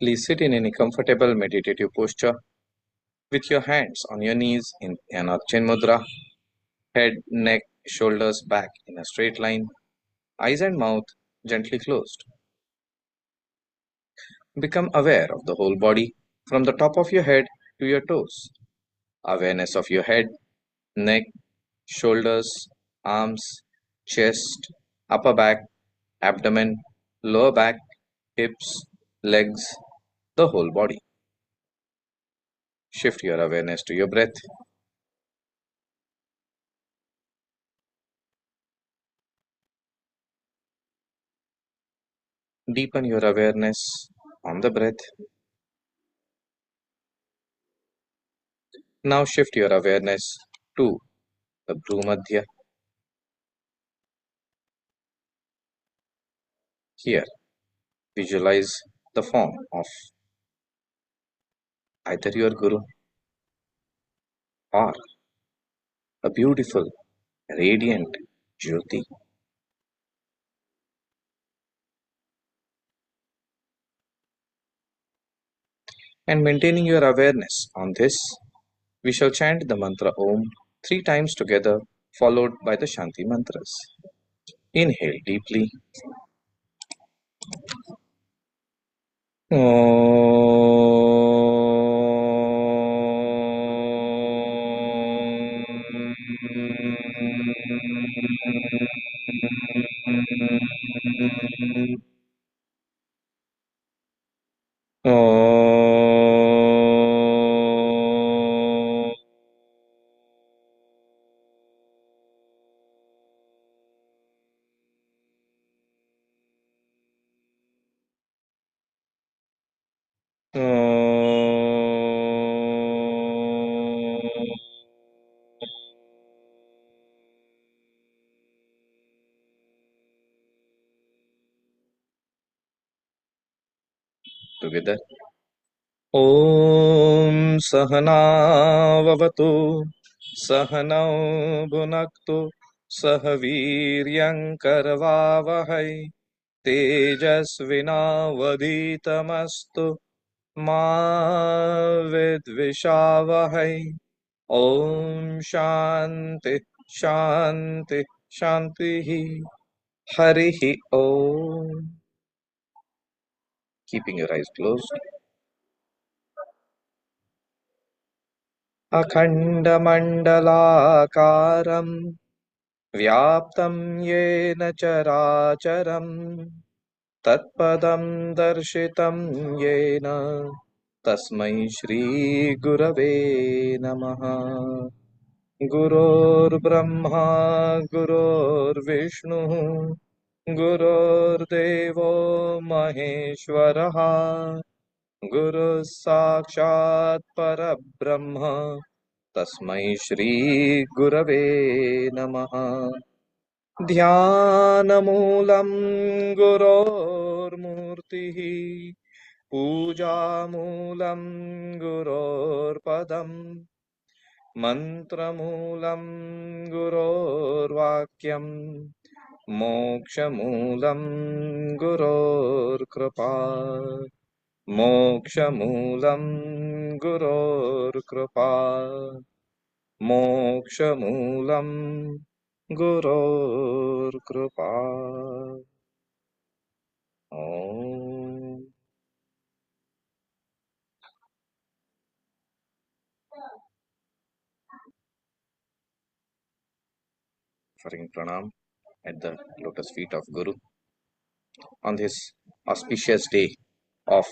Please sit in any comfortable meditative posture with your hands on your knees in Anarchan Mudra, head, neck, shoulders back in a straight line, eyes and mouth gently closed. Become aware of the whole body from the top of your head to your toes. Awareness of your head, neck, shoulders, arms, chest, upper back, abdomen, lower back, hips, legs, the whole body. Shift your awareness to your breath. Deepen your awareness on the breath. Now shift your awareness to the Bhrumadhya. Here, visualize the form of either your Guru or a beautiful, radiant Jyoti. And maintaining your awareness on this, we shall chant the mantra Om 3 times together, followed by the Shanti mantras. Inhale deeply. Together. ॐ सहनाववतु सहनौ भुनक्तु सह वीर्यङ्करवावहै तेजस्विनावधीतमस्तु मा विद्विषावहै ॐ शान्ति शान्ति शान्तिः हरिः ॐ. Keeping your eyes closed. अखण्डमण्डलाकारम् व्याप्तं येन चराचरम् तत्पदं दर्शितं येन तस्मै श्रीगुरवे नमः. गुरोर्ब्रह्मा गुरोर्विष्णुः गुरोर्देवो महेश्वरः गुरुः साक्षात् परब्रह्म तस्मै श्रीगुरवे नमः. ध्यानमूलं गुरोर्मूर्तिः पूजामूलं गुरोर्पदम् मन्त्रमूलं गुरोर्वाक्यम् मोक्षमूलं गुरोर्कृपा मोक्षमूलं गुरोर्कृपा मोक्षमूलं गुरोर्कृपा. Om. Offering pranam at the lotus feet of Guru on this auspicious day of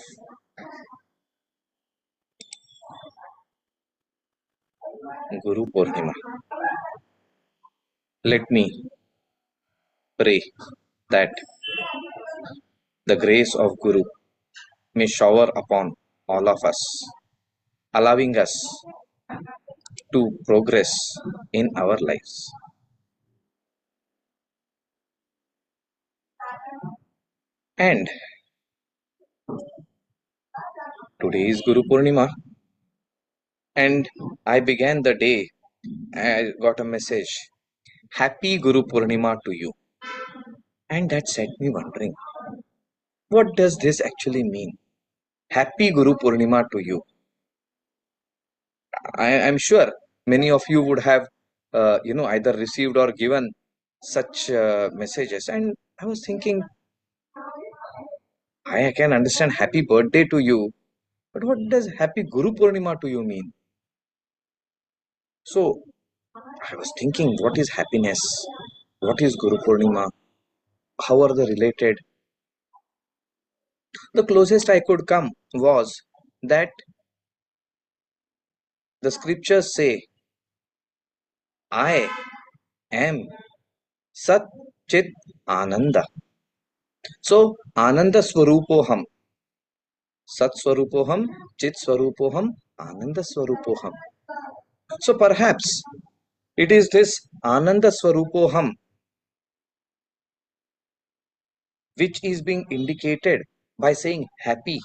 Guru Pournima. Let me pray that the grace of Guru may shower upon all of us, allowing us to progress in our lives. And today is Guru Purnima, and I began the day. I got a message, Happy Guru Purnima to you. And that set me wondering, what does this actually mean? Happy Guru Purnima to you. I'm sure many of you would have, either received or given such messages. And I was thinking, I can understand happy birthday to you, but what does happy Guru Purnima to you mean? So I was thinking, what is happiness? What is Guru Purnima? How are they related? The closest I could come was that the scriptures say, I am Sat Chit Ananda. So, Ananda Swarupoham, Sat Swarupoham, Chit Swarupoham, Ananda Swarupoham. So, perhaps it is this Ananda Swarupoham which is being indicated by saying happy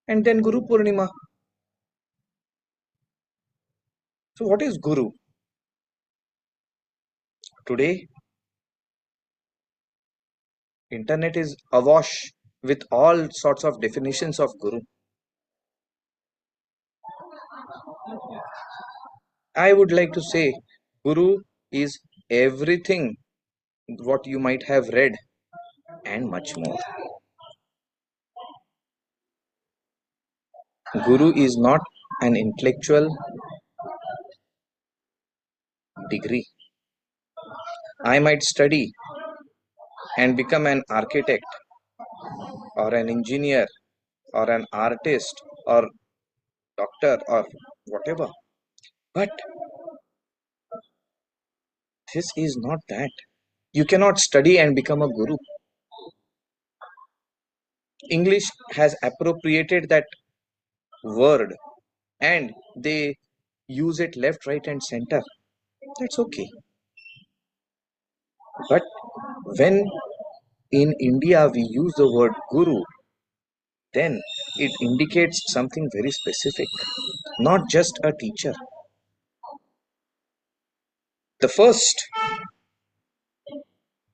and then Guru Purnima. So, what is Guru? Today, internet is awash with all sorts of definitions of Guru. I would like to say Guru is everything what you might have read and much more. Guru is not an intellectual degree. I might study and become an architect or an engineer or an artist or doctor or whatever. But this is not that. You cannot study and become a guru. English has appropriated that word and they use it left, right, and center. That's okay. But when in India we use the word guru, then it indicates something very specific, not just a teacher. The first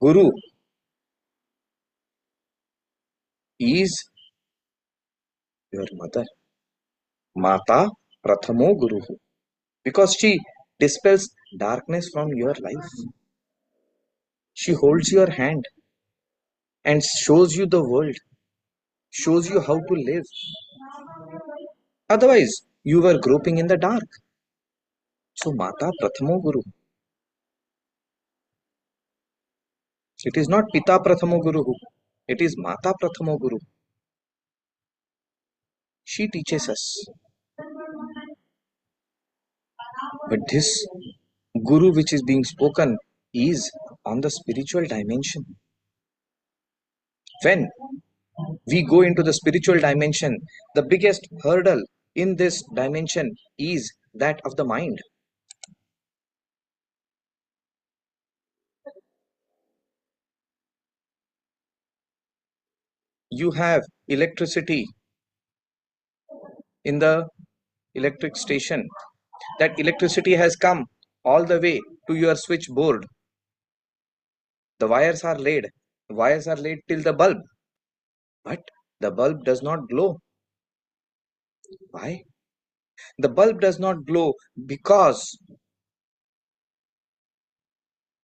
guru is your mother, Mata Prathamo Guru, because she dispels darkness from your life. She holds your hand and shows you the world, shows you how to live. Otherwise, you were groping in the dark. So, Mata Prathamo Guru. It is not Pita Prathamo Guru. It is Mata Prathamo Guru. She teaches us. But this Guru which is being spoken is on the spiritual dimension. When we go into the spiritual dimension, the biggest hurdle in this dimension is that of the mind. You have electricity in the electric station. That electricity has come all the way to your switchboard. The wires are laid. The wires are laid till the bulb. But the bulb does not glow. Why? The bulb does not glow because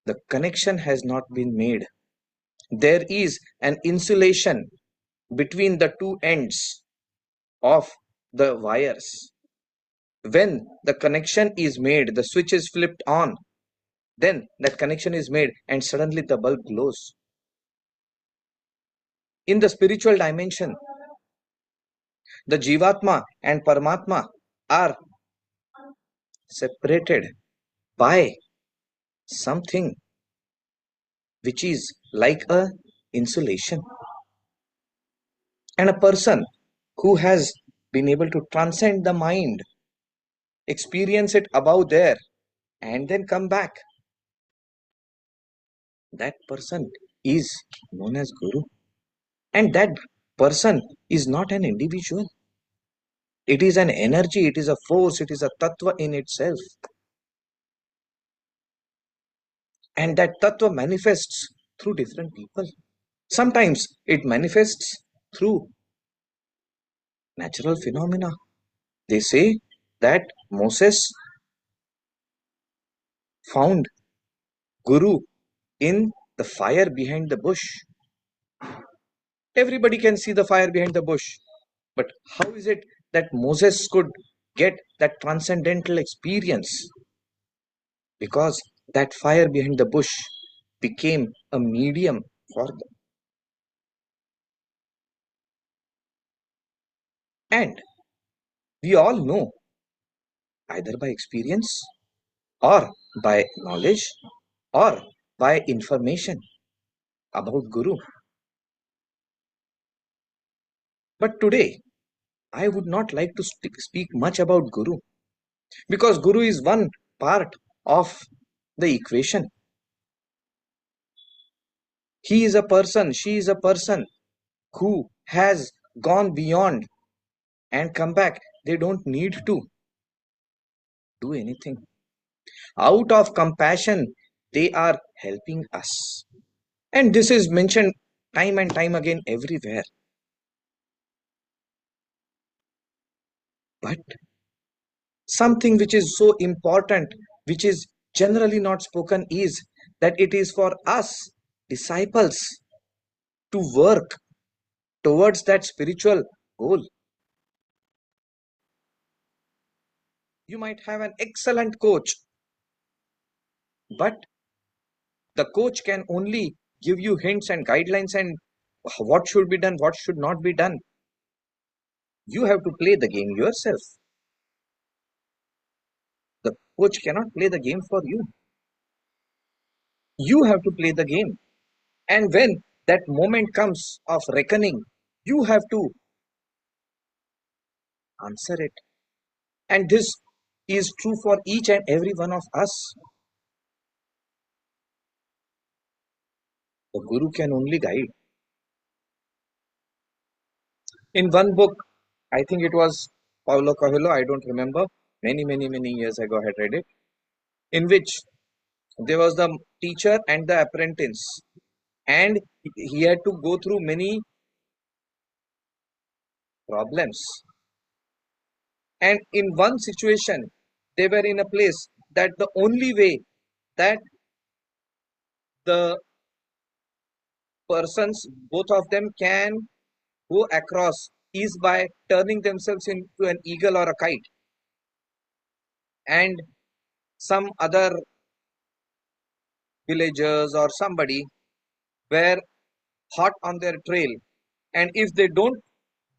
the connection has not been made. There is an insulation between the two ends of the wires. When the connection is made, the switch is flipped on, then that connection is made and suddenly the bulb glows. In the spiritual dimension, the Jivatma and Paramatma are separated by something which is like a insulation. And a person who has been able to transcend the mind, experience it above there, and then come back, that person is known as Guru. And that person is not an individual. It is an energy, it is a force, it is a tattva in itself. And that tattva manifests through different people. Sometimes it manifests through natural phenomena. They say that Moses found Guru in the fire behind the bush. Everybody can see the fire behind the bush. But how is it that Moses could get that transcendental experience? Because that fire behind the bush became a medium for them. And we all know, either by experience or by knowledge or by information about Guru. But today, I would not like to speak much about Guru, because Guru is one part of the equation. He is a person, she is a person who has gone beyond and come back. They don't need to do anything. Out of compassion, they are helping us. And this is mentioned time and time again everywhere. But something which is so important, which is generally not spoken, is that it is for us, disciples, to work towards that spiritual goal. You might have an excellent coach, but the coach can only give you hints and guidelines and what should be done, what should not be done. You have to play the game yourself. The coach cannot play the game for you. You have to play the game. And when that moment comes of reckoning, you have to answer it. And this is true for each and every one of us. The Guru can only guide. In one book, I think it was Paulo Coelho, I don't remember, many years ago I had read it, in which there was the teacher and the apprentice, and he had to go through many problems. And in one situation, they were in a place that the only way that the persons, both of them, can go across is by turning themselves into an eagle or a kite. And some other villagers or somebody were hot on their trail. And if they don't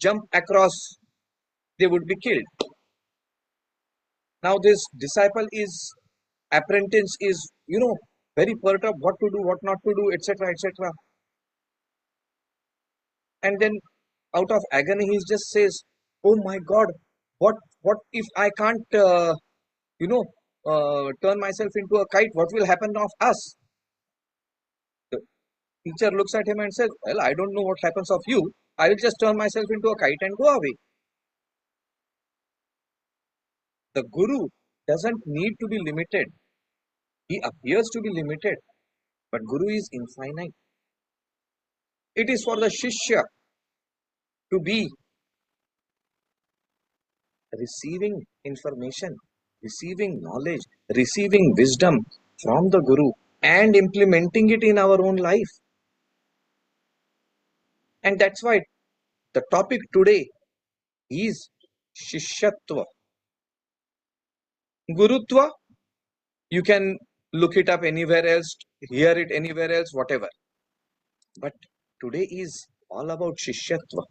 jump across, they would be killed. Now, this disciple is, apprentice is, very perturbed what to do, what not to do, etc., etc. And then out of agony, he just says, "Oh my God, what if I can't, you know, turn myself into a kite? What will happen of us?" The teacher looks at him and says, "Well, I don't know what happens of you. I will just turn myself into a kite and go away." The Guru doesn't need to be limited. He appears to be limited, but Guru is infinite. It is for the Shishya to be receiving information, receiving knowledge, receiving wisdom from the Guru and implementing it in our own life. And that's why the topic today is Shishyatva. Gurutva, you can look it up anywhere else, hear it anywhere else, whatever. But today is all about Shishyatva.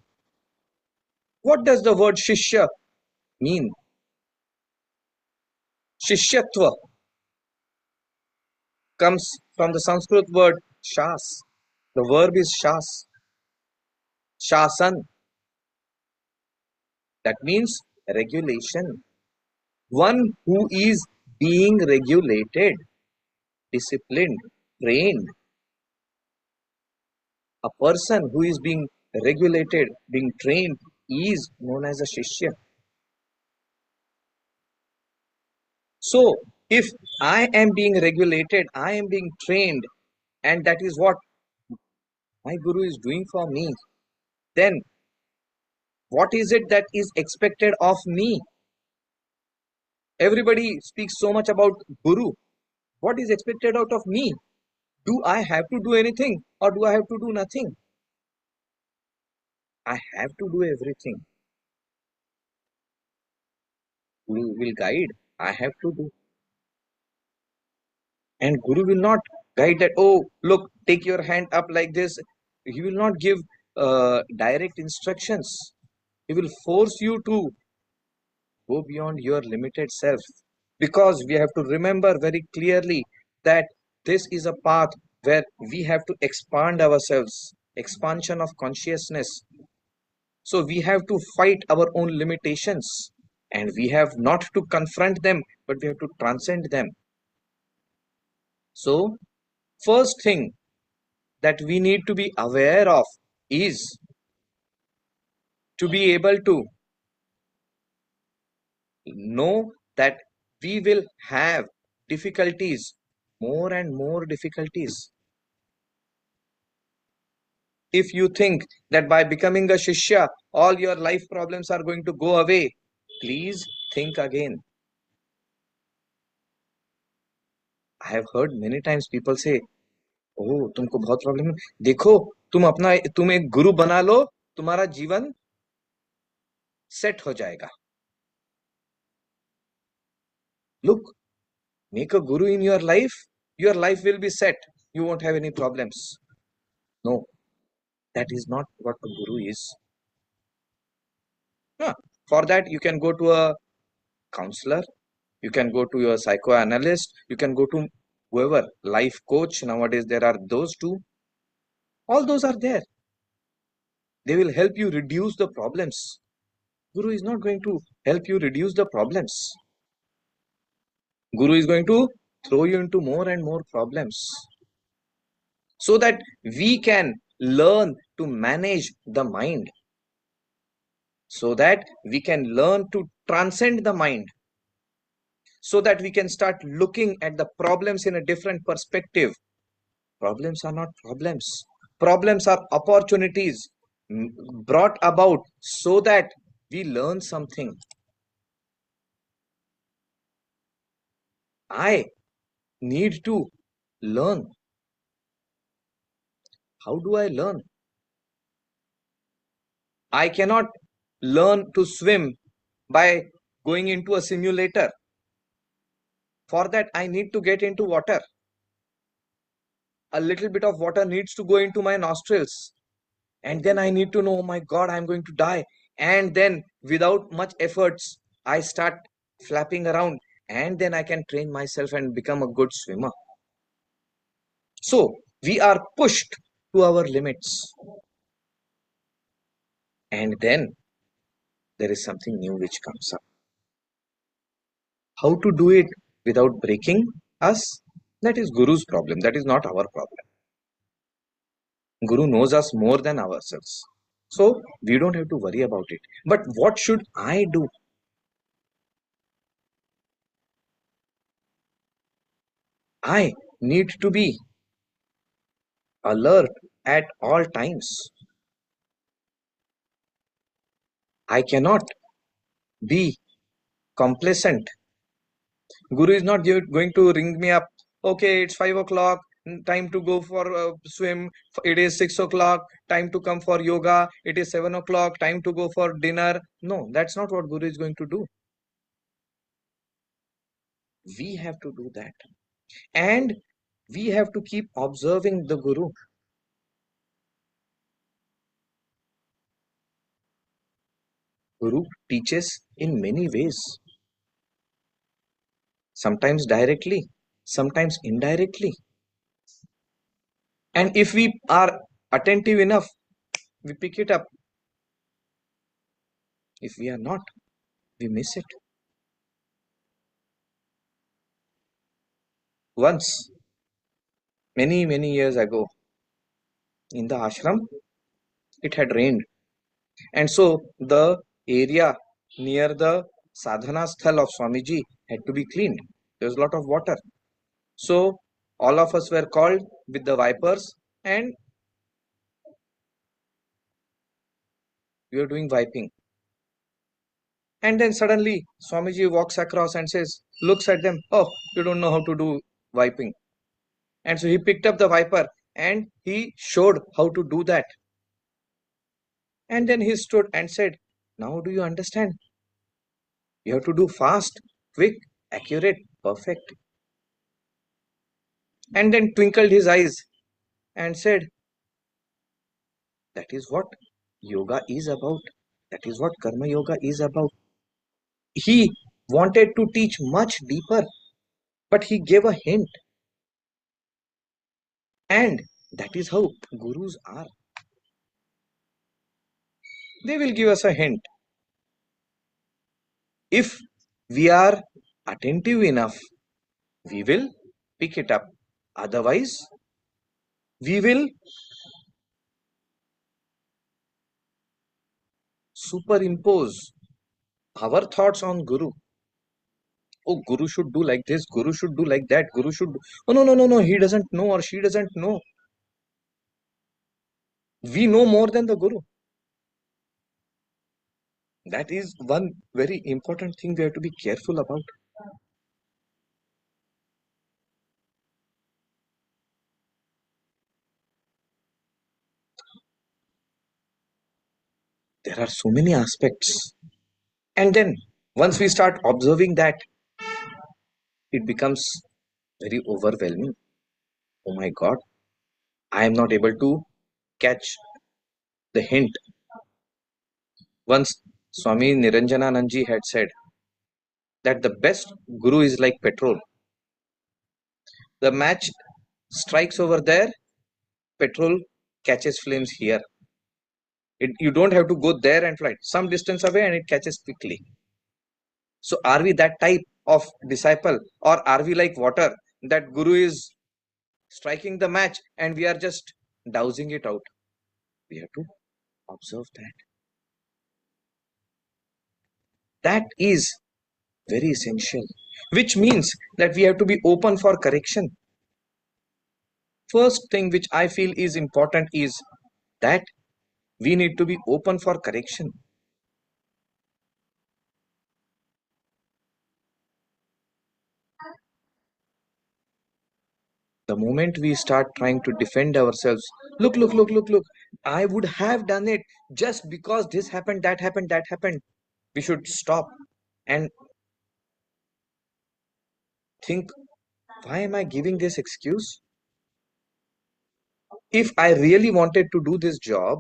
What does the word Shishya mean? Shishyatva comes from the Sanskrit word shas. The verb is shas, shasan. That means regulation. One who is being regulated, disciplined, trained. A person who is being regulated, being trained, is known as a Shishya. So, if I am being regulated, I am being trained, and that is what my Guru is doing for me, then What is it that is expected of me? Everybody speaks so much about Guru. What is expected out of me? Do I have to do anything or do I have to do nothing? I have to do everything. Guru will guide. I have to do. And Guru will not guide that, oh, look, take your hand up like this. He will not give direct instructions. He will force you to go beyond your limited self. Because we have to remember very clearly that this is a path where we have to expand ourselves, expansion of consciousness. So we have to fight our own limitations and we have not to confront them, but we have to transcend them. So, first thing that we need to be aware of is to be able to know that we will have difficulties, more and more difficulties. If you think that by becoming a Shishya, all your life problems are going to go away, please think again. I have heard many times people say, oh, तुमको बहुत problem है, देखो तुम एक गुरु बना लो, तुम्हारा जीवन set हो जाएगा. Look, make a guru in your life will be set. You won't have any problems. No, that is not what a guru is. Yeah. For that, you can go to a counselor, you can go to your psychoanalyst, you can go to whoever, life coach. Nowadays, there are those two. All those are there. They will help you reduce the problems. Guru is not going to help you reduce the problems. Guru is going to throw you into more and more problems so that we can learn to manage the mind, so that we can learn to transcend the mind, so that we can start looking at the problems in a different perspective. Problems are not problems. Problems are opportunities brought about so that we learn something. I need to learn. How do I learn? I cannot learn to swim by going into a simulator. For that, I need to get into water. A little bit of water needs to go into my nostrils. And then I need to know, oh my God, I'm going to die. And then, without much efforts, I start flapping around. And then I can train myself and become a good swimmer. So, we are pushed to our limits. And then, there is something new which comes up. How to do it without breaking us? That is Guru's problem. That is not our problem. Guru knows us more than ourselves. So we don't have to worry about it. But what should I do? I need to be alert at all times. I cannot be complacent. Guru is not going to ring me up. Okay, it's 5 o'clock. Time to go for a swim. It is 6 o'clock. Time to come for yoga. It is 7 o'clock. Time to go for dinner. No, that's not what Guru is going to do. We have to do that. And we have to keep observing the Guru. Guru teaches in many ways, sometimes directly, sometimes indirectly. And if we are attentive enough, we pick it up. If we are not, we miss it. Once, many years ago, in the ashram, it had rained. And so the area near the sadhana sthal of Swamiji had to be cleaned. There was a lot of water. So all of us were called with the wipers and we were doing wiping. And then suddenly Swamiji walks across and says, looks at them, oh, you don't know how to do wiping. And so he picked up the wiper and he showed how to do that. And then he stood and said, now do you understand? You have to do fast, quick, accurate, perfect. And then twinkled his eyes and said, that is what yoga is about. That is what karma yoga is about. He wanted to teach much deeper, but he gave a hint. And that is how gurus are. They will give us a hint. If we are attentive enough, we will pick it up. Otherwise, we will superimpose our thoughts on Guru. Oh, Guru should do like this, Guru should do like that, Guru should do. Oh, no, no, no, no, he doesn't know or she doesn't know. We know more than the Guru. That is one very important thing we have to be careful about. There are so many aspects. And then once we start observing that, it becomes very overwhelming. Oh my God, I am not able to catch the hint. Once Swami Niranjananandji had said that the best guru is like petrol. The match strikes over there, petrol catches flames here. You don't have to go there and fly some distance away and it catches quickly. So are we that type of disciple, or are we like water that guru is striking the match and we are just dousing it out? We have to observe that. That is very essential, which means that we have to be open for correction. First thing which I feel is important is that we need to be open for correction. The moment we start trying to defend ourselves, look, look, look, look, look, I would have done it just because this happened, that happened, that happened. We should stop and think, why am I giving this excuse? If I really wanted to do this job,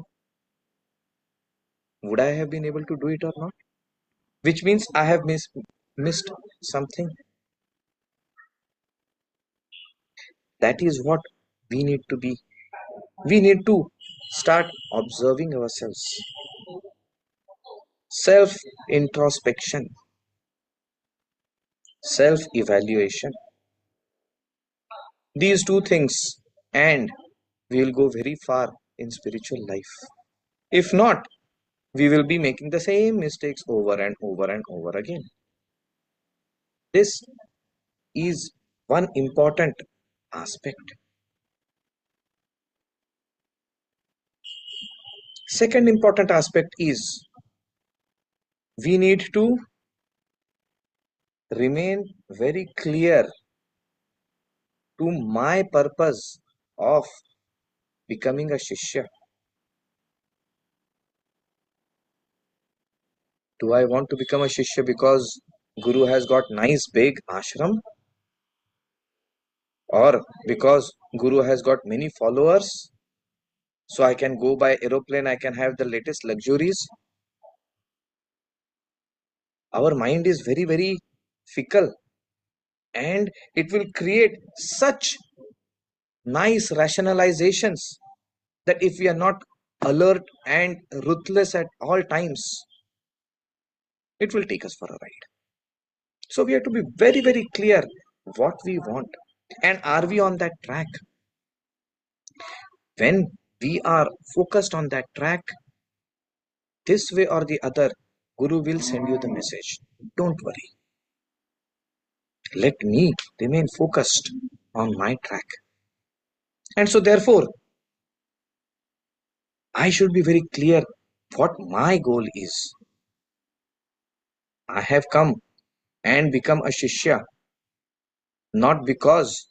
would I have been able to do it or not? Which means I have missed something. That is what we need to be. We need to start observing ourselves. Self introspection, self evaluation. These two things, and we will go very far in spiritual life. If not, we will be making the same mistakes over and over and over again. This is one important aspect. Second important aspect is we need to remain very clear to my purpose of becoming a Shishya. Do I want to become a Shishya because Guru has got nice big ashram, or because Guru has got many followers? So I can go by aeroplane, I can have the latest luxuries. Our mind is very, very fickle, and it will create such nice rationalizations that if we are not alert and ruthless at all times, it will take us for a ride. So we have to be very, very clear what we want, and are we on that track? When we are focused on that track, this way or the other, Guru will send you the message. Don't worry. Let me remain focused on my track. And so, therefore, I should be very clear what my goal is. I have come and become a Shishya, not because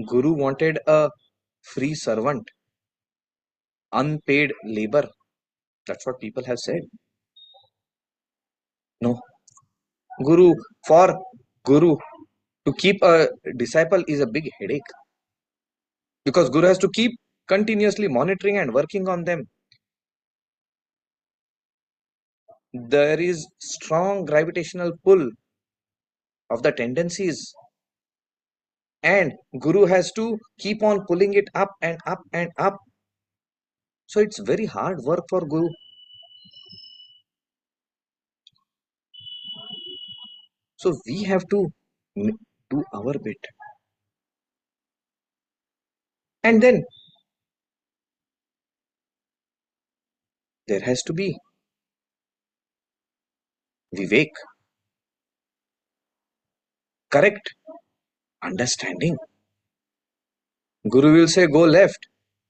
Guru wanted a free servant, unpaid labor. That's what people have said. No, Guru, for Guru to keep a disciple is a big headache because Guru has to keep continuously monitoring and working on them. There is strong gravitational pull of the tendencies, and Guru has to keep on pulling it up and up and up. So it's very hard work for Guru. So we have to do our bit. And then there has to be Vivek, correct understanding. Guru will say go left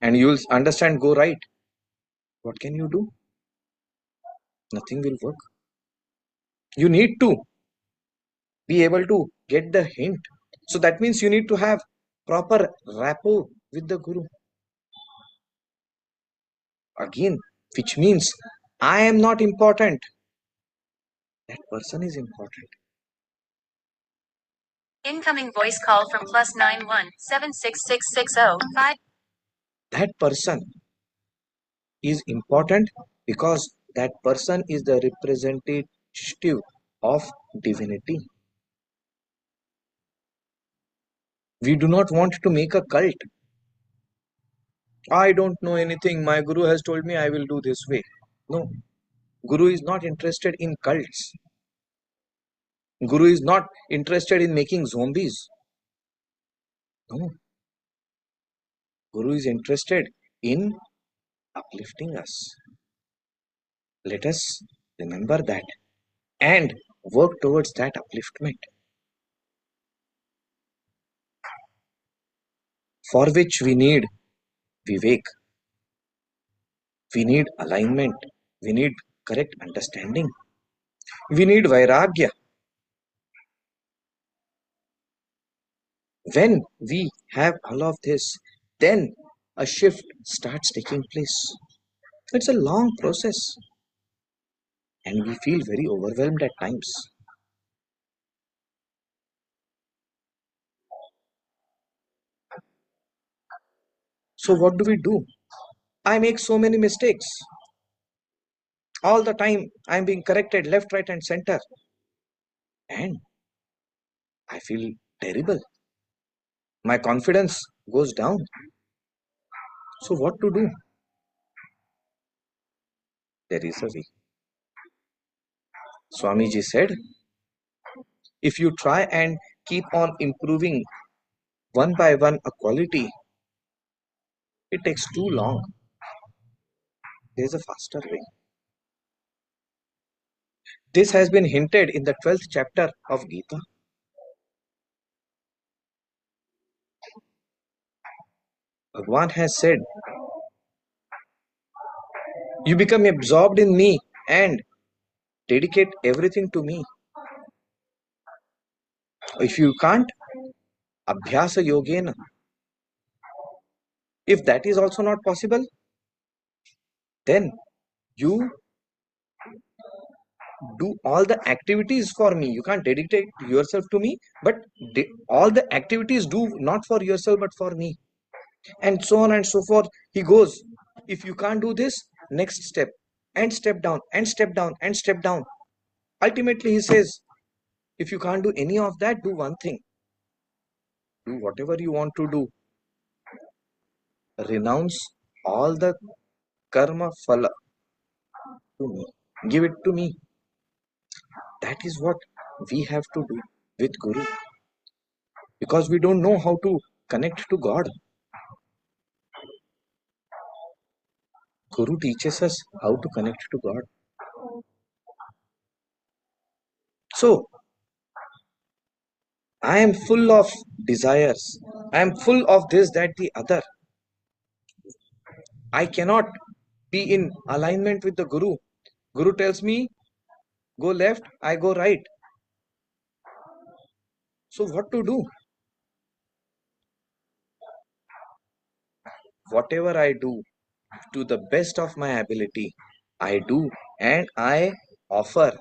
and you will understand go right. What can you do? Nothing will work. You need to be able to get the hint. So that means you need to have proper rapport with the Guru. Again, which means I am not important. That person is important. Incoming voice call from +91 76660 5. That person is important because that person is the representative of divinity. We do not want to make a cult. I don't know anything. My Guru has told me I will do this way. No, Guru is not interested in cults. Guru is not interested in making zombies. No, Guru is interested in uplifting us. Let us remember that and work towards that upliftment, for which we need Vivek, we need alignment, we need correct understanding, we need Vairagya. When we have all of this, then a shift starts taking place. It's a long process and we feel very overwhelmed at times. So, what do we do? I make so many mistakes. All the time, I'm being corrected left, right, and center. And I feel terrible. My confidence goes down. So, what to do? There is a way. Swamiji said, if you try and keep on improving one by one a quality, it takes too long. There's a faster way. This has been hinted in the 12th chapter of Gita. Bhagwan has said, you become absorbed in me and dedicate everything to me. If you can't, abhyasa yogena. If that is also not possible, then you do all the activities for me. You can't dedicate yourself to me, but all the activities do not for yourself but for me. And so on and so forth. He goes, if you can't do this, next step, and step down, and step down, and step down. Ultimately, he says, if you can't do any of that, do one thing. Do whatever you want to do. Renounce all the karma phala to me. Give it to me. That is what we have to do with Guru. Because we don't know how to connect to God. Guru teaches us how to connect to God. So, I am full of desires. I am full of this, that, the other. I cannot be in alignment with the Guru. Guru tells me, Go left, I go right. So what to do? Whatever I do, to the best of my ability, I do, and I offer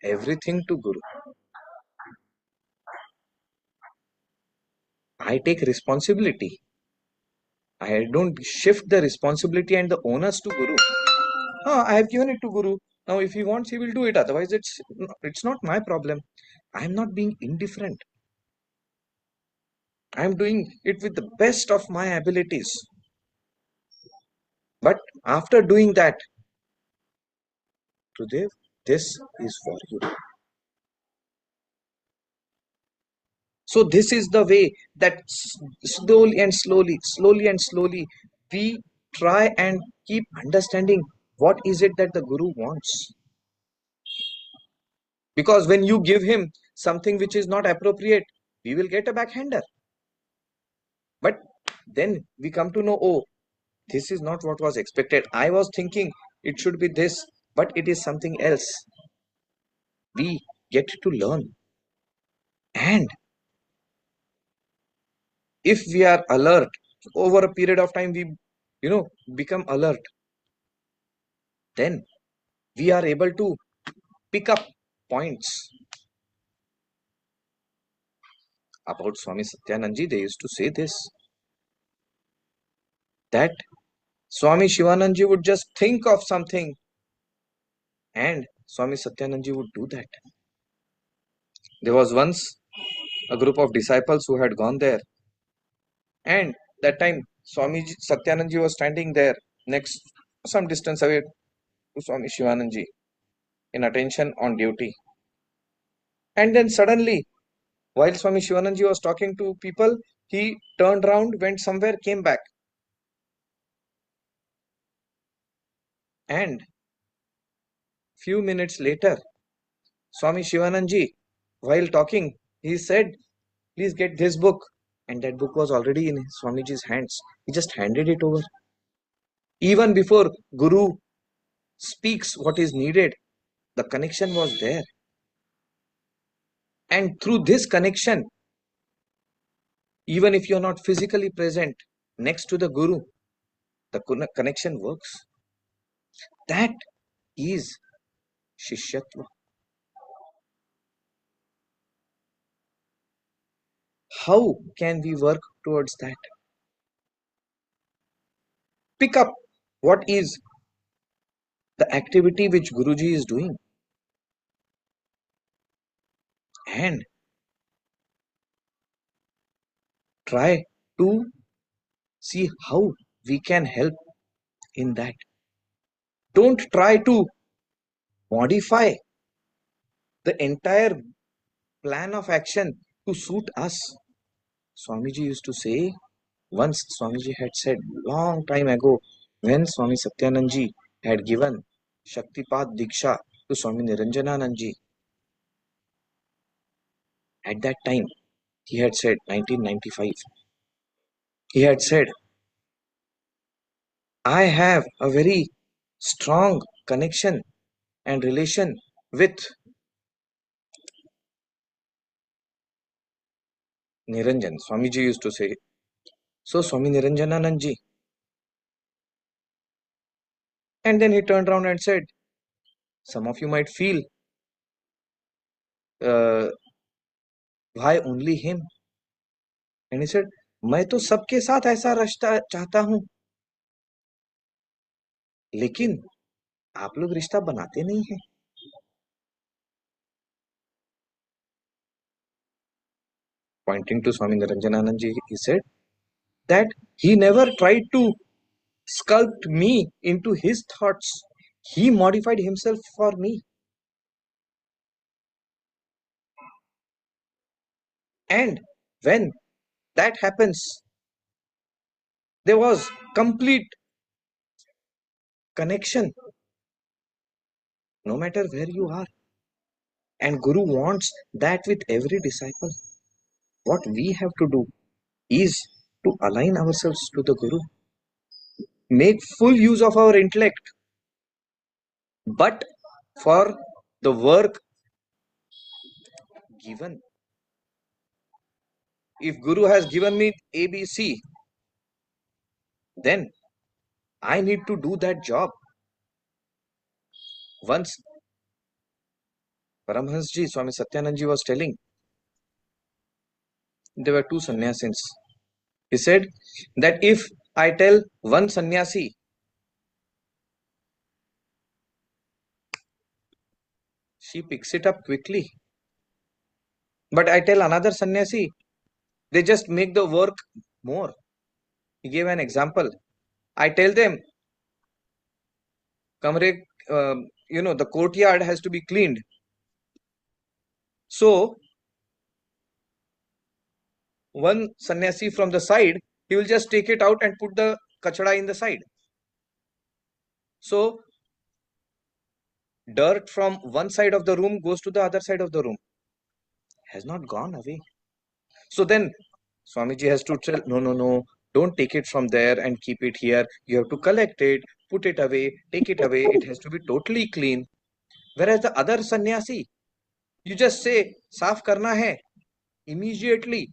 everything to Guru. I take responsibility. I don't shift the responsibility and the onus to Guru. I have given it to Guru. Now, if he wants, he will do it. Otherwise, it's not my problem. I am not being indifferent. I am doing it with the best of my abilities. But after doing that, today, this is for you. So this is the way that slowly and slowly, we try and keep understanding what is it that the Guru wants. Because when you give him something which is not appropriate, we will get a backhander. But then we come to know, oh, this is not what was expected. I was thinking it should be this, but it is something else. We get to learn. And if we are alert, over a period of time, we, become alert. Then we are able to pick up points about Swami Satyanandji. They used to say this, that Swami Shivanandji would just think of something and Swami Satyanandji would do that. There was once a group of disciples who had gone there, and that time Swami Satyanandji was standing there next, some distance away to Swami Shivanandji in attention on duty. And then suddenly, while Swami Shivanandji was talking to people, he turned around, went somewhere, came back. And few minutes later, Swami Shivanandji, while talking, he said, please get this book. And that book was already in Swamiji's hands. He just handed it over. Even before Guru speaks what is needed, the connection was there. And through this connection, even if you're not physically present next to the Guru, the connection works. That is Shishyatva. How can we work towards that? Pick up what is the activity which Guruji is doing and try to see how we can help in that. Don't try to modify the entire plan of action to suit us. Swamiji used to say, once Swamiji had said long time ago, when Swami Satyanandji had given Shaktipat Diksha to Swami Niranjananandji, at that time he had said, 1995, he had said, I have a very strong connection and relation with Niranjan. Swamiji used to say. So Swami Niranjananandji. And then he turned around and said, some of you might feel, uh, why only him? And he said, मैं तो सबके साथ ऐसा रिश्ता चाहता हूं, लेकिन आप लोग रिश्ता बनाते नहीं हैं. Pointing to Swami Niranjananandji, he said that he never tried to sculpt me into his thoughts. He modified himself for me. And when that happens, there was complete connection, no matter where you are. And Guru wants that with every disciple. What we have to do is to align ourselves to the Guru, make full use of our intellect, but for the work given. If Guru has given me ABC, then I need to do that job. Once Paramhansji, Swami Satyanandji was telling, there were two sannyasis. He said that if I tell one sannyasi, she picks it up quickly. But I tell another sannyasi, they just make the work more. He gave an example. I tell them, Kamre, the courtyard has to be cleaned. So, one sannyasi from the side, he will just take it out and put the kachada in the side. So, dirt from one side of the room goes to the other side of the room. Has not gone away. So then Swamiji has to tell, no, don't take it from there and keep it here. You have to collect it, put it away, take it away. It has to be totally clean. Whereas the other sannyasi, you just say, saaf karna hai, immediately,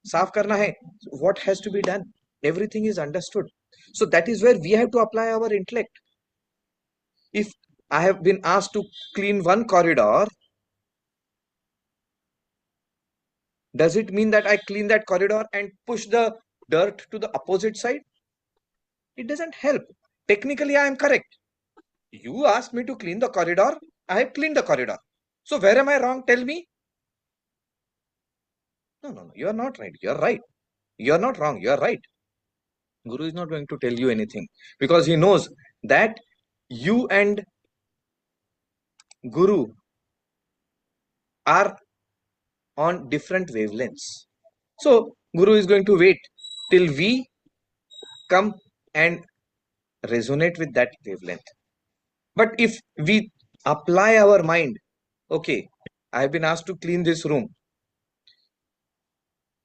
saaf karna hai. What has to be done? Everything is understood. So that is where we have to apply our intellect. If I have been asked to clean one corridor, does it mean that I clean that corridor and push the dirt to the opposite side? It doesn't help. Technically, I am correct. You asked me to clean the corridor. I have cleaned the corridor. So where am I wrong? Tell me. No. You are not right. You are right. You are not wrong. You are right. Guru is not going to tell you anything because he knows that you and Guru are on different wavelengths. So Guru is going to wait till we come and resonate with that wavelength. But if we apply our mind, okay, I have been asked to clean this room.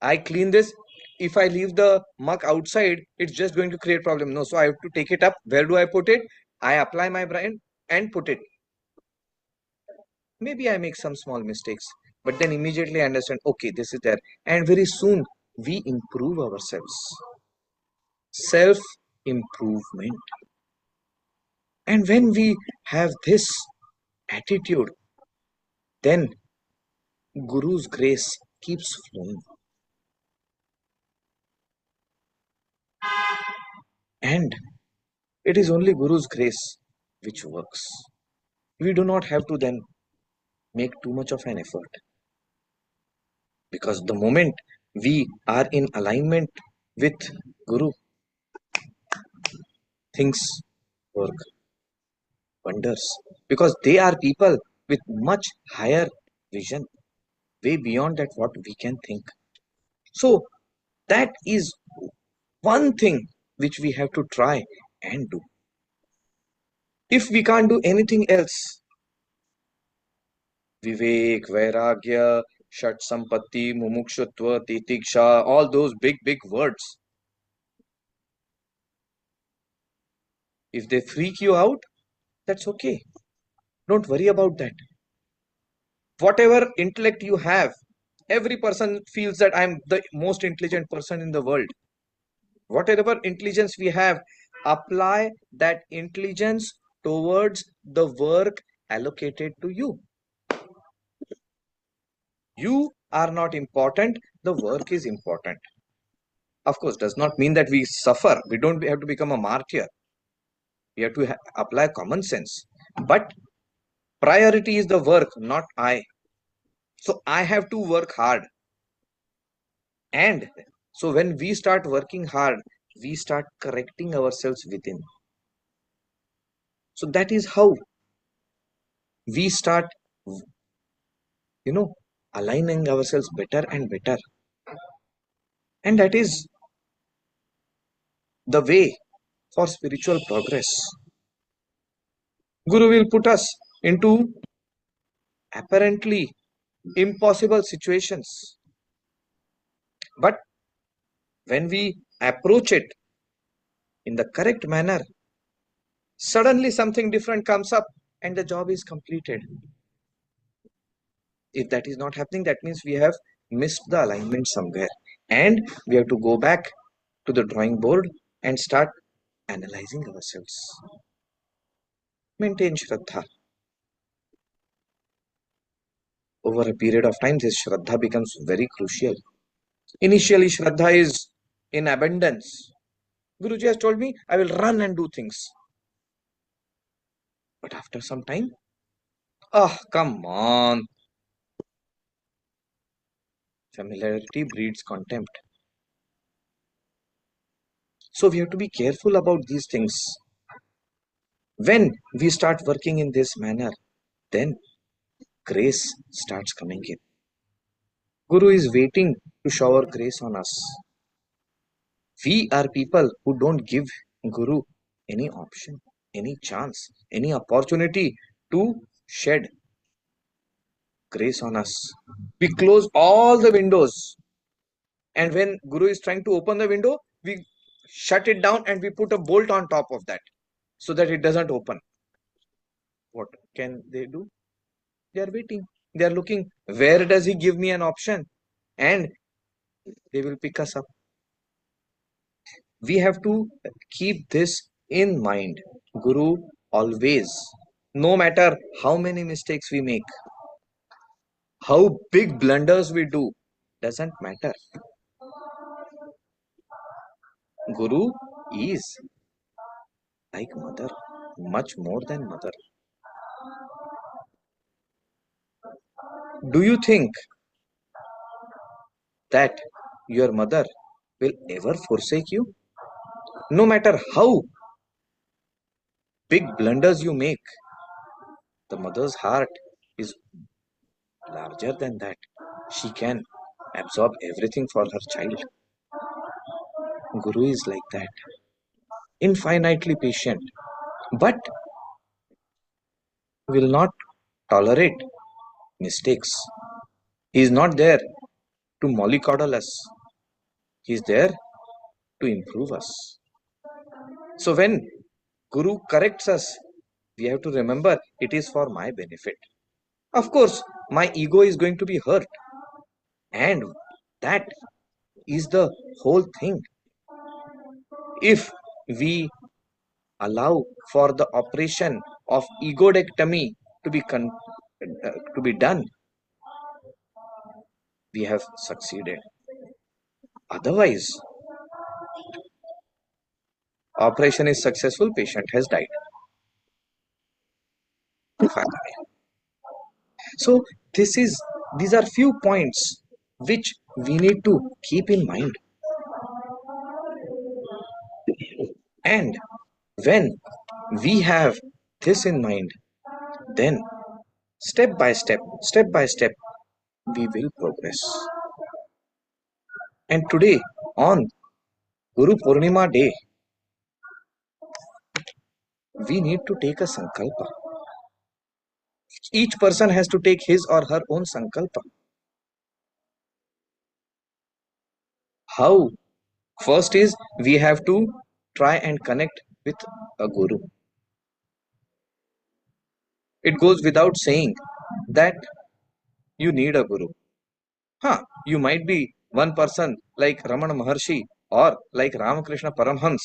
I clean this. If I leave the muck outside, it's just going to create problem. No, so I have to take it up. Where do I put it? I apply my brain and put it. Maybe I make some small mistakes, but then immediately I understand, okay, this is there. And very soon we improve ourselves. Self-improvement. And when we have this attitude, then Guru's grace keeps flowing. And it is only Guru's grace which works. We do not have to then make too much of an effort. Because the moment we are in alignment with Guru, things work wonders. Because they are people with much higher vision, way beyond that what we can think. So that is one thing which we have to try and do. If we can't do anything else, Vivek, Vairagya, Shat Sampatti, Mumukshutva, Titiksha, all those big words. If they freak you out, that's okay. Don't worry about that. Whatever intellect you have, every person feels that I'm the most intelligent person in the world. Whatever intelligence we have, apply that intelligence towards the work allocated to you. You are not important, the work is important. Of course, does not mean that we suffer. We don't have to become a martyr. We have to apply common sense. But priority is the work, not I. So I have to work hard. And so when we start working hard, we start correcting ourselves within. So that is how we start, aligning ourselves better and better. And that is the way for spiritual progress. Guru will put us into apparently impossible situations. But when we approach it in the correct manner, suddenly something different comes up and the job is completed. If that is not happening, that means we have missed the alignment somewhere. And we have to go back to the drawing board and start analyzing ourselves. Maintain Shraddha. Over a period of time, this Shraddha becomes very crucial. Initially, Shraddha is in abundance. Guruji has told me, I will run and do things. But after some time, come on. Familiarity breeds contempt. So we have to be careful about these things. When we start working in this manner, then grace starts coming in. Guru is waiting to shower grace on us. We are people who don't give Guru any option, any chance, any opportunity to shed grace on us. We close all the windows, and when Guru is trying to open the window, we shut it down and we put a bolt on top of that so that it doesn't open. What can they do? They are waiting. They are looking, where does he give me an option? And they will pick us up. We have to keep this in mind. Guru always, no matter how many mistakes we make, how big blunders we do, doesn't matter. Guru is like mother, much more than mother. Do you think that your mother will ever forsake you? No matter how big blunders you make, the mother's heart is larger than that. She can absorb everything for her child. Guru is like that, infinitely patient, but will not tolerate mistakes. He is not there to mollycoddle us. He is there to improve us. So when Guru corrects us, we have to remember it is for my benefit. Of course, my ego is going to be hurt, and that is the whole thing. If we allow for the operation of egodectomy to be done, we have succeeded. Otherwise, operation is successful, patient has died. So these are few points which we need to keep in mind. And when we have this in mind, then step by step, we will progress. And today, on Guru Pournima day, we need to take a Sankalpa. Each person has to take his or her own Sankalpa. How? First is we have to try and connect with a Guru. It goes without saying that you need a Guru. You might be one person like Ramana Maharshi or like Ramakrishna Paramhans.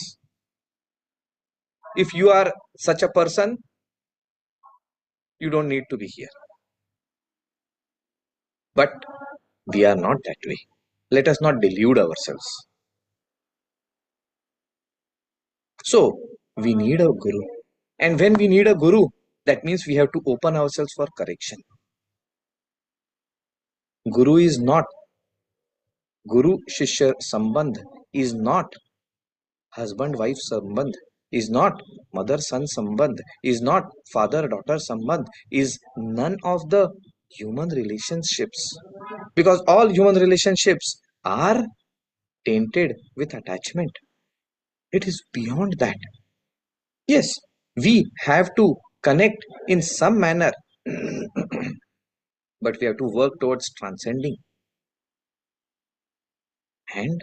If you are such a person, you don't need to be here. But we are not that way. Let us not delude ourselves. So, we need a Guru. And when we need a Guru, that means we have to open ourselves for correction. Guru is not, Guru Shishya Sambandh is not husband-wife Sambandh, is not mother-son Sambandh, is not father-daughter Sambandh, is none of the human relationships. Because all human relationships are tainted with attachment. It is beyond that. Yes, we have to connect in some manner, but we have to work towards transcending. And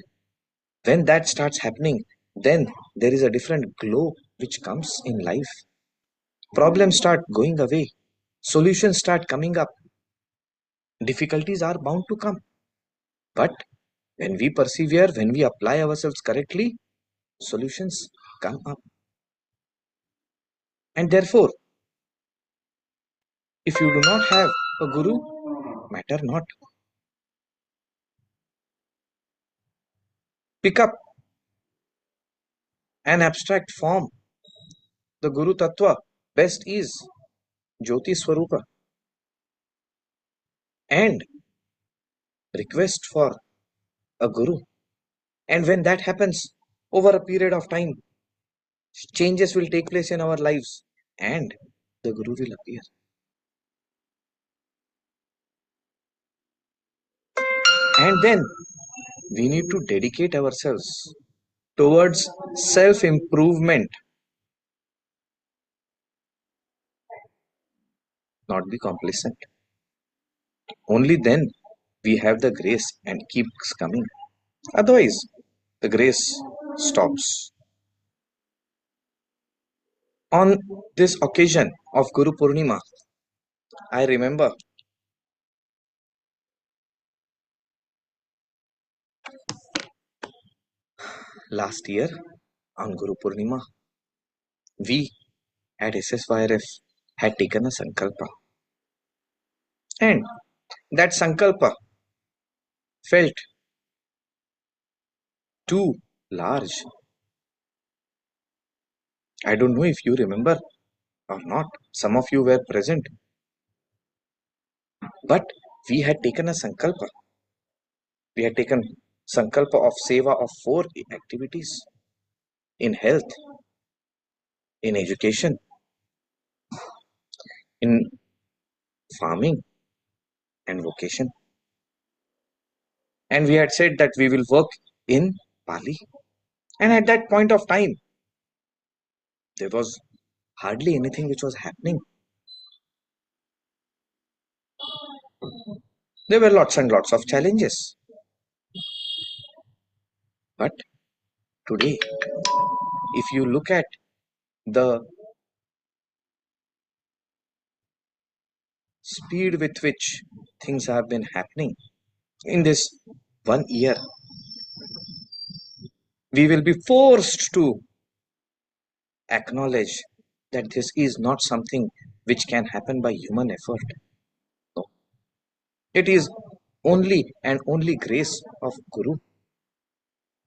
when that starts happening, then there is a different glow which comes in life. Problems start going away, solutions start coming up. Difficulties are bound to come. But when we persevere, when we apply ourselves correctly, solutions come up. And therefore, if you do not have a guru, matter not. Pick up an abstract form. The Guru Tattva best is Jyoti Swarupa and request for a Guru. And when that happens, over a period of time, changes will take place in our lives and the Guru will appear. And then we need to dedicate ourselves towards self improvement, not be complacent. Only then we have the grace and keeps coming. Otherwise, the grace stops. On this occasion of Guru Pournima, I remember last year on Guru Purnima, we at SSYRF had taken a Sankalpa. And that Sankalpa felt too large. I don't know if you remember or not. Some of you were present. But we had taken a Sankalpa. We had taken Sankalpa of Seva of 4 activities in health, in education, in farming, and vocation. And we had said that we will work in Pali. And at that point of time, there was hardly anything which was happening. There were lots and lots of challenges. But today, if you look at the speed with which things have been happening in this 1 year, we will be forced to acknowledge that this is not something which can happen by human effort. No. It is only and only grace of Guru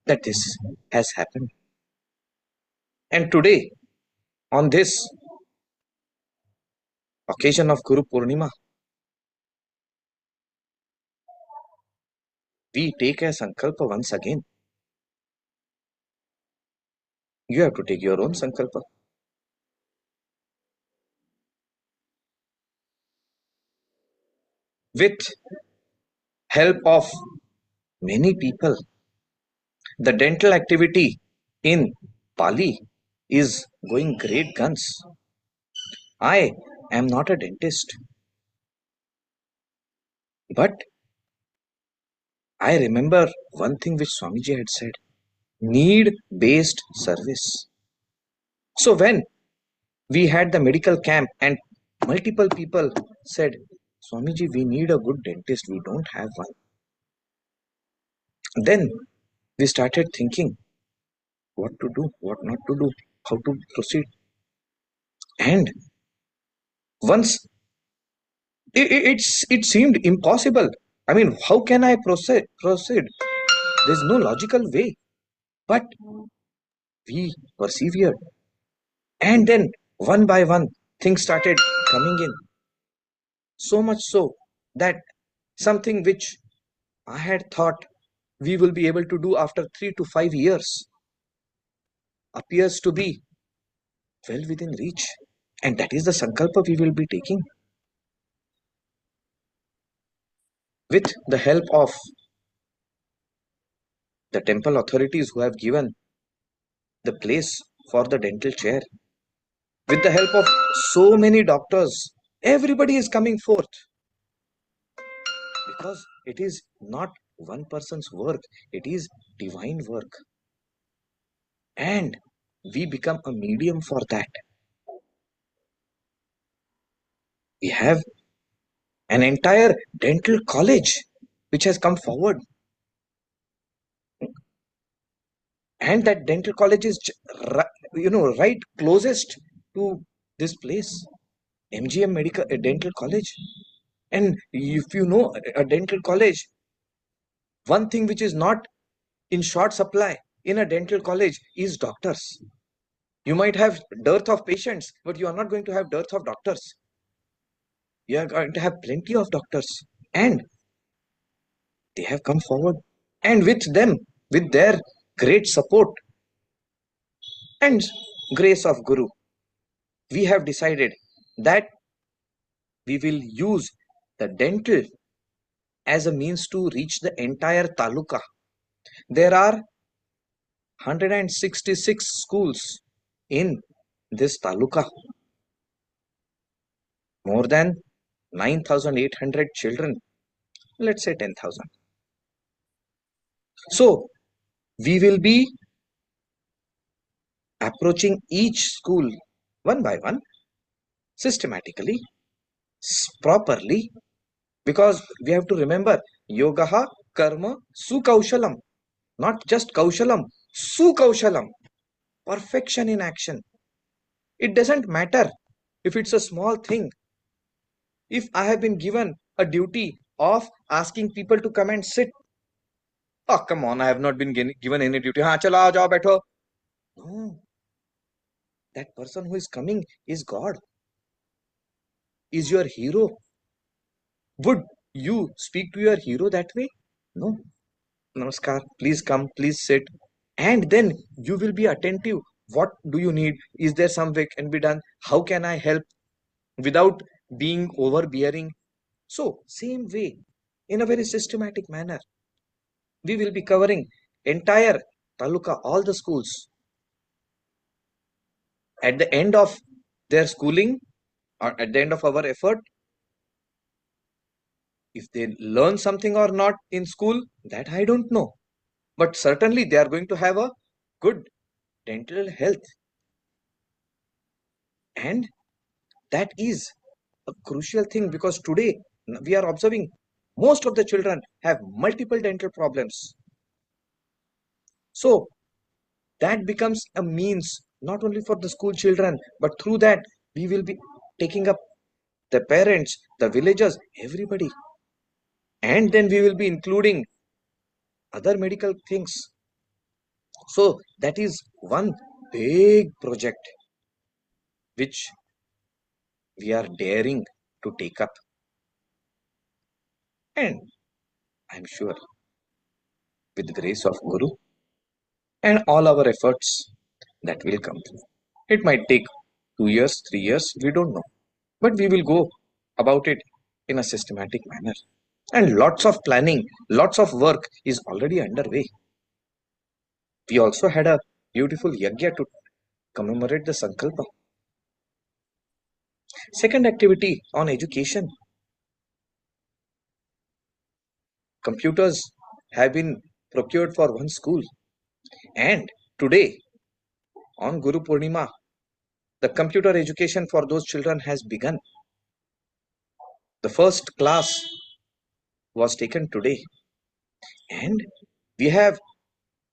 that this has happened. And today, on this occasion of Guru Purnima, we take a Sankalpa once again. You have to take your own Sankalpa. With help of many people, the dental activity in Pali is going great guns. I am not a dentist, but I remember one thing which Swamiji had said: need based service. So when we had the medical camp and multiple people said, Swamiji, we need a good dentist, we don't have one. Then we started thinking what to do, what not to do, how to proceed. And once it seemed impossible. I mean, how can I proceed? There's no logical way. But we persevered. And then one by one things started coming in. So much so that something which I had thought we will be able to do after 3 to 5 years appears to be well within reach. And that is the Sankalpa we will be taking. With the help of the temple authorities who have given the place for the dental chair, with the help of so many doctors, everybody is coming forth because it is not one person's work, it is divine work. And we become a medium for that. We have an entire dental college which has come forward. And that dental college is right closest to this place, MGM Medical Dental College. And if you know a dental college, one thing which is not in short supply in a dental college is doctors. You might have dearth of patients, but you are not going to have dearth of doctors. You are going to have plenty of doctors, and they have come forward. And with them, with their great support and grace of Guru, we have decided that we will use the dental as a means to reach the entire taluka. There are 166 schools in this taluka, more than 9,800 children, let's say 10,000. So we will be approaching each school one by one, systematically, properly, because we have to remember yogaha karma sukaushalam, not just kaushalam, sukaushalam, perfection in action. It doesn't matter if it's a small thing. If I have been given a duty of asking people to come and sit, oh come on, I have not been given any duty. Ha, chalo, aao, jao, baitho. No, that person who is coming is God, is your hero. Would you speak to your hero that way? No. Namaskar, please come, please sit. And then you will be attentive. What do you need? Is there some way can be done? How can I help without being overbearing? So, same way, in a very systematic manner, we will be covering entire taluka, all the schools. At the end of their schooling, or at the end of our effort, if they learn something or not in school, that I don't know. But certainly they are going to have a good dental health. And that is a crucial thing, because today we are observing most of the children have multiple dental problems. So that becomes a means not only for the school children, but through that we will be taking up the parents, the villagers, everybody. And then we will be including other medical things. So that is one big project which we are daring to take up. And I'm sure with the grace of Guru and all our efforts, that will come through. It might take 2 years, 3 years, we don't know. But we will go about it in a systematic manner. And lots of planning, lots of work is already underway. We also had a beautiful yagya to commemorate the Sankalpa. Second activity on education. Computers have been procured for one school. And today, on Guru Pournima, the computer education for those children has begun. The first class was taken today. And we have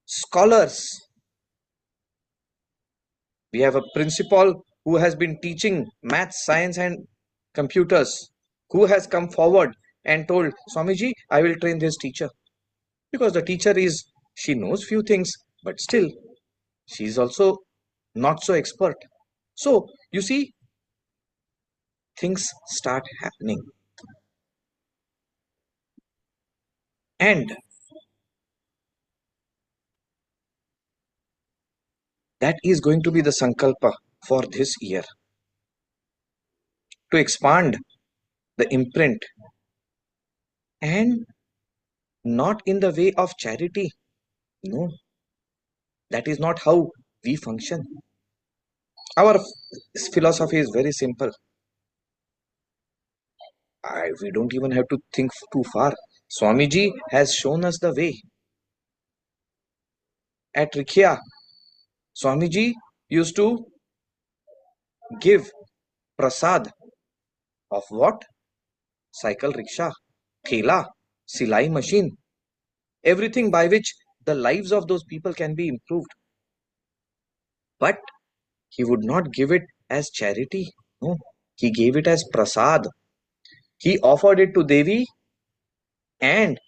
scholars. We have a principal who has been teaching maths, science, and computers, who has come forward and told Swamiji, I will train this teacher. Because the teacher she knows few things, but still, she is also not so expert. So, you see, things start happening. And that is going to be the Sankalpa for this year, to expand the imprint, and not in the way of charity. No, that is not how we function. Our philosophy is very simple. We don't even have to think too far. Swamiji has shown us the way. At Rikhya, Swamiji used to give prasad of what? cycle rickshaw, thela, silai machine, everything by which the lives of those people can be improved. But he would not give it as charity. No, he gave it as prasad. He offered it to Devi, and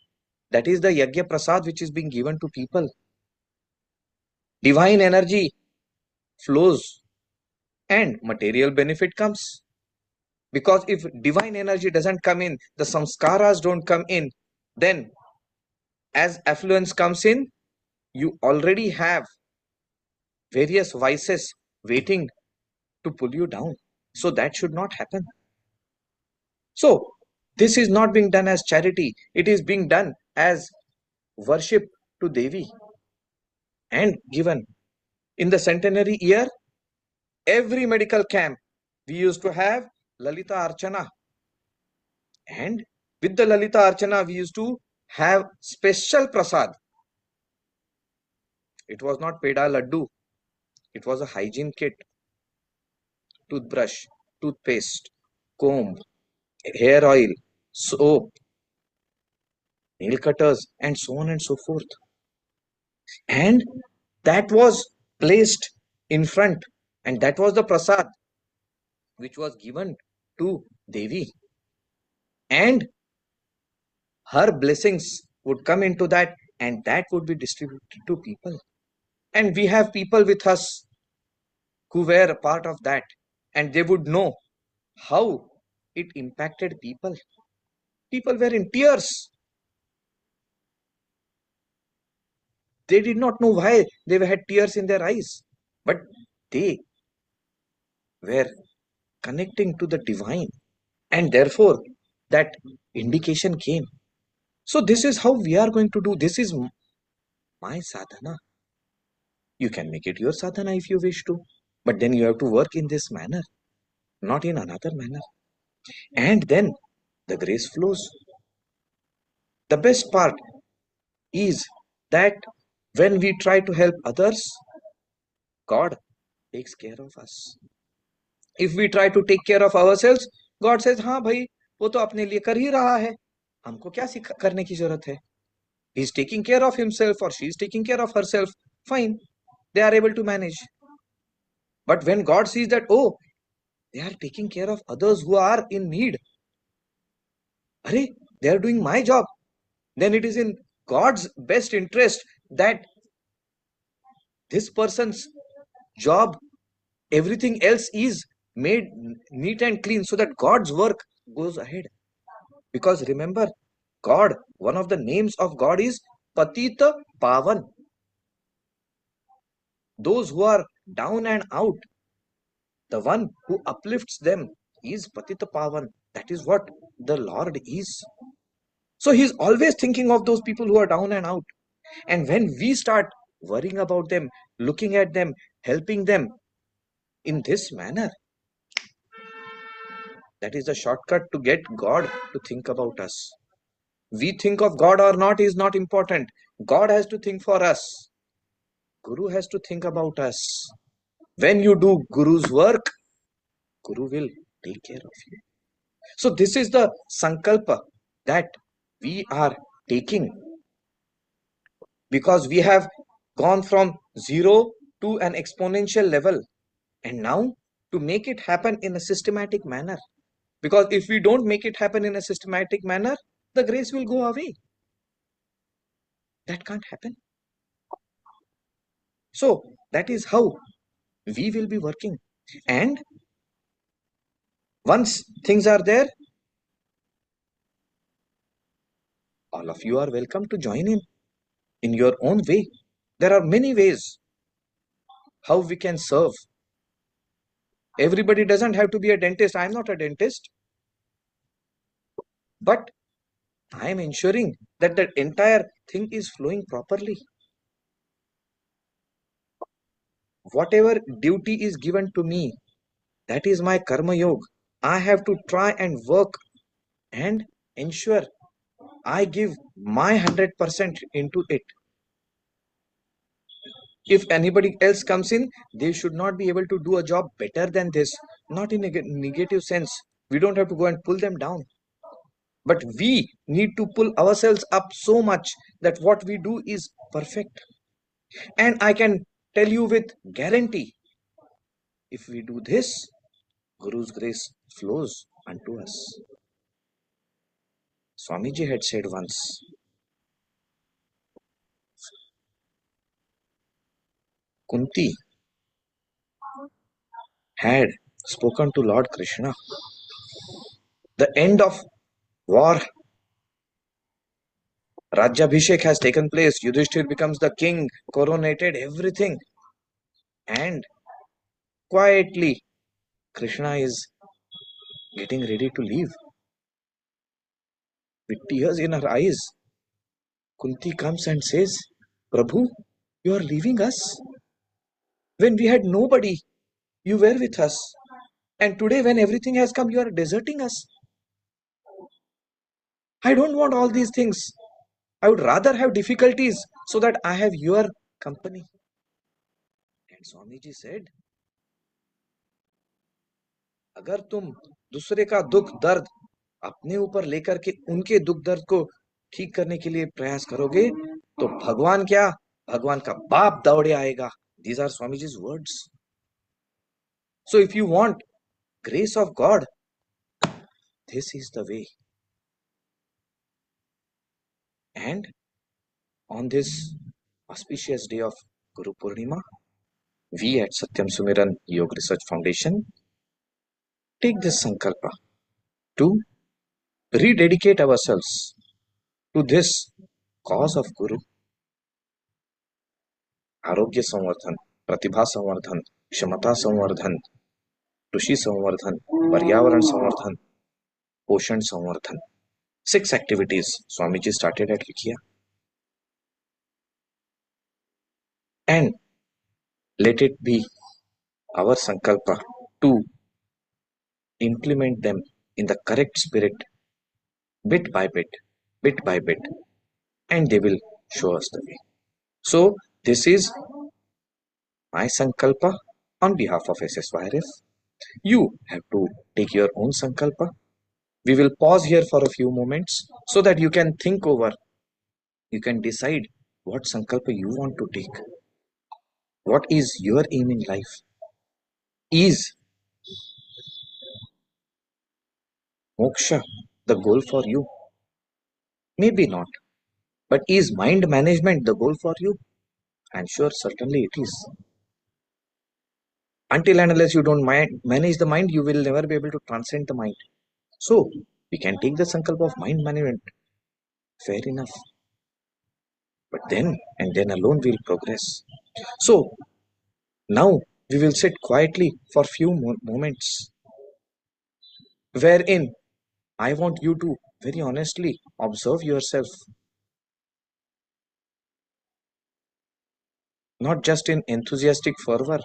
that is the yagya prasad which is being given to people. Divine energy flows and material benefit comes. Because if divine energy doesn't come in, the samskaras don't come in, then as affluence comes in, you already have various vices waiting to pull you down. So that should not happen. So this is not being done as charity, it is being done as worship to Devi. And given in the centenary year, every medical camp we used to have Lalita Archana. And with the Lalita Archana, we used to have special prasad. It was not peda laddu, it was a hygiene kit, toothbrush, toothpaste, comb, hair oil, soap, nail cutters, and so on and so forth. And that was placed in front, and that was the prasad which was given to Devi. And her blessings would come into that, and that would be distributed to people. And we have people with us who were a part of that, and they would know how it impacted people. People were in tears. They did not know why they had tears in their eyes, but they were connecting to the divine, and therefore that indication came. So this is how we are going to do. This is my sadhana. You can make it your sadhana if you wish to, but then you have to work in this manner, not in another manner. And then the grace flows. The best part is that when we try to help others, God takes care of us. If we try to take care of ourselves, God says, हाँ भाई वो तो अपने लिए कर ही रहा है, हमको क्या करने की जरूरत है. He is taking care of himself or she is taking care of herself. Fine, they are able to manage. But when God sees that, oh, they are taking care of others who are in need, Arey, they are doing my job, then it is in God's best interest that this person's job, everything else is made neat and clean so that God's work goes ahead. Because remember, God, one of the names of God is Patita Pavan. Those who are down and out, the one who uplifts them is Patita Pavan. That is what the Lord is. So He is always thinking of those people who are down and out. And when we start worrying about them, looking at them, helping them in this manner, that is the shortcut to get God to think about us. We think of God or not is not important. God has to think for us. Guru has to think about us. When you do Guru's work, Guru will take care of you. So this is the Sankalpa that we are taking, because we have gone from zero to an exponential level, and now to make it happen in a systematic manner. Because if we don't make it happen in a systematic manner, the grace will go away. That can't happen. So that is how we will be working. And once things are there, all of you are welcome to join in your own way. There are many ways how we can serve. Everybody doesn't have to be a dentist. I'm not a dentist. But I am ensuring that the entire thing is flowing properly. Whatever duty is given to me, that is my karma yoga. I have to try and work and ensure I give my 100% into it. If anybody else comes in, they should not be able to do a job better than this. Not in a negative sense. We don't have to go and pull them down. But we need to pull ourselves up so much that what we do is perfect. And I can tell you with guarantee, if we do this, Guru's grace flows unto us. Swamiji had said once, Kunti had spoken to Lord Krishna. The end of war, Rajyabhishek has taken place. Yudhishthir becomes the king, coronated everything. And quietly, Krishna is getting ready to leave. With tears in her eyes, Kunti comes and says, Prabhu, you are leaving us. When we had nobody, you were with us. And today, when everything has come, you are deserting us. I don't want all these things. I would rather have difficulties so that I have your company. And Swamiji said, अगर तुम दूसरे का दुख दर्द अपने ऊपर लेकर के उनके दुख दर्द को ठीक करने के लिए प्रयास करोगे तो भगवान क्या भगवान का बाप दौड़े आएगा. These are Swamiji's words. So if you want grace of God, this is the way. And on this auspicious day of Guru Pournima, we at Satyam Sumiran Yoga Research Foundation take this sankalpa to rededicate ourselves to this cause of Guru. आरोग्य संवर्धन, प्रतिभा संवर्धन, क्षमता संवर्धन, कृषि संवर्धन, पर्यावरण संवर्धन, पोषण संवर्धन. 6 activities Swamiji started at Likhiya. And let it be our sankalpa to implement them in the correct spirit, bit by bit, and they will show us the way. So, this is my sankalpa on behalf of SSYRF. You have to take your own sankalpa. We will pause here for a few moments so that you can think over, you can decide what sankalpa you want to take. What is your aim in life? Is moksha the goal for you? Maybe not. But is mind management the goal for you? I'm sure certainly it is. Until and unless you don't manage the mind, you will never be able to transcend the mind. So, we can take the sankalpa of mind management. Fair enough. But then, and then alone, we'll progress. So, now we will sit quietly for few moments, wherein I want you to very honestly observe yourself, not just in enthusiastic fervor.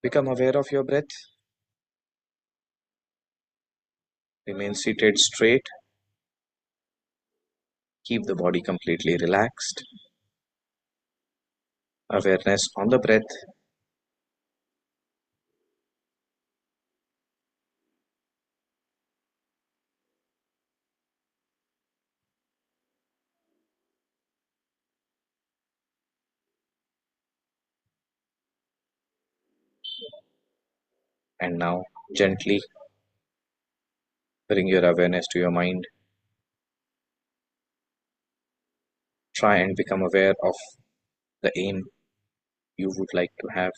Become aware of your breath. Remain seated straight. Keep the body completely relaxed. Awareness on the breath. And now, gently bring your awareness to your mind. Try and become aware of the aim you would like to have.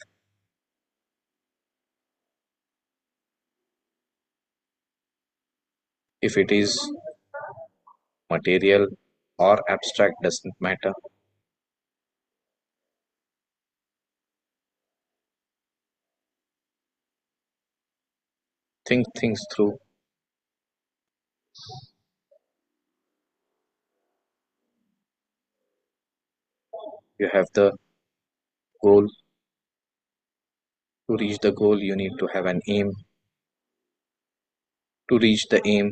If it is material or abstract, doesn't matter. Think things through. You have the goal. To reach the goal, you need to have an aim. To reach the aim,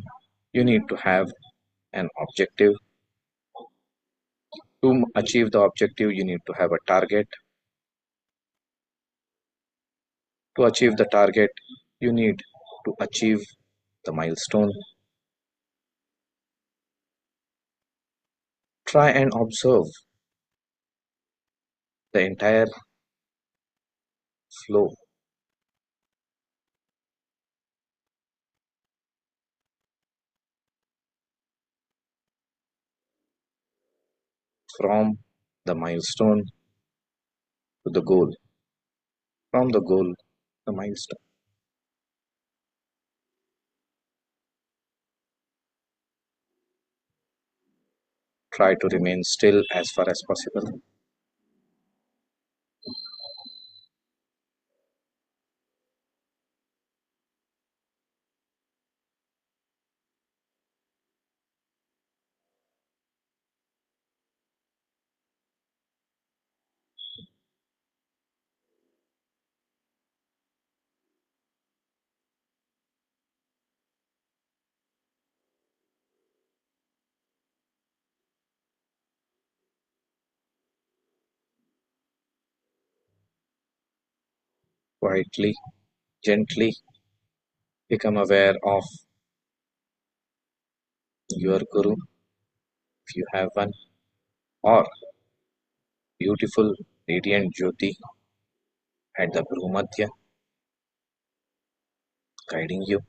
you need to have an objective. To achieve the objective, you need to have a target. To achieve the target, you need to achieve the milestone. Try and observe the entire flow from the milestone to the goal, from the goal to the milestone. Try to remain still as far as possible. Quietly, gently become aware of your Guru, if you have one, or beautiful, radiant Jyoti at the Bhumadhya guiding you.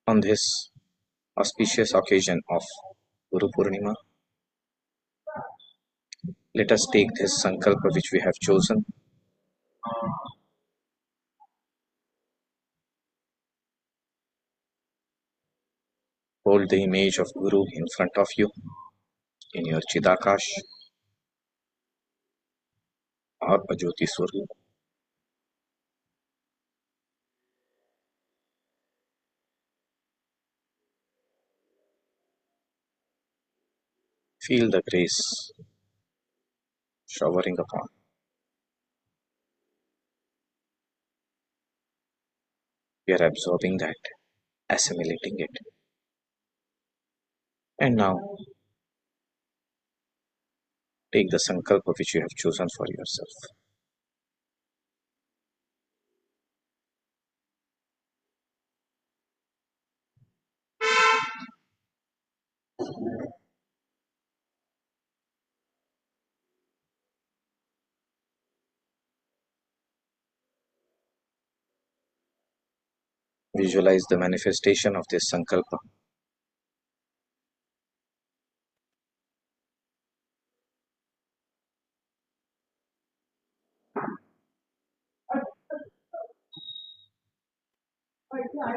On this auspicious occasion of Guru Pournima, let us take this Sankalpa which we have chosen. Hold the image of Guru in front of you in your Chidakash or a Jyoti Swarup. Feel the grace showering upon. We are absorbing that, assimilating it. And now take the Sankalpa which you have chosen for yourself. Visualize the manifestation of this Sankalpa.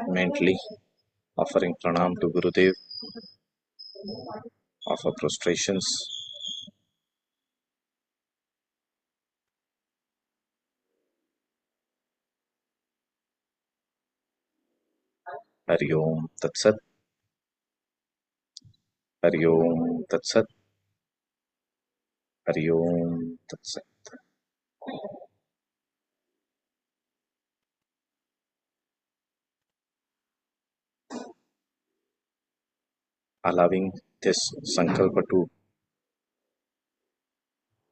Mentally offering pranam to Gurudev, offer prostrations. Hari Om Tat Sat. Hari Om Tat Sat. Hari Om Tat Sat. Allowing this Sankalpa to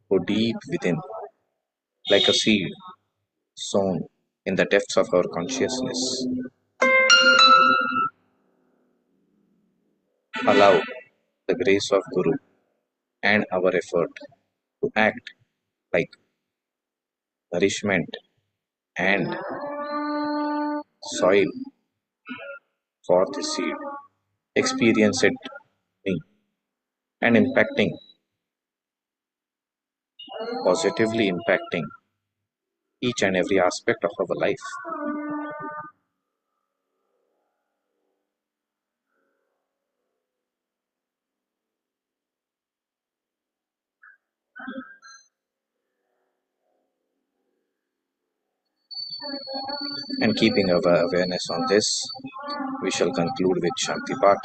go deep within, like a seed sown in the depths of our consciousness. Allow the grace of Guru and our effort to act like nourishment and soil for the seed. Experience it and impacting, positively impacting each and every aspect of our life. And keeping our awareness on this, we shall conclude with Shanti Path.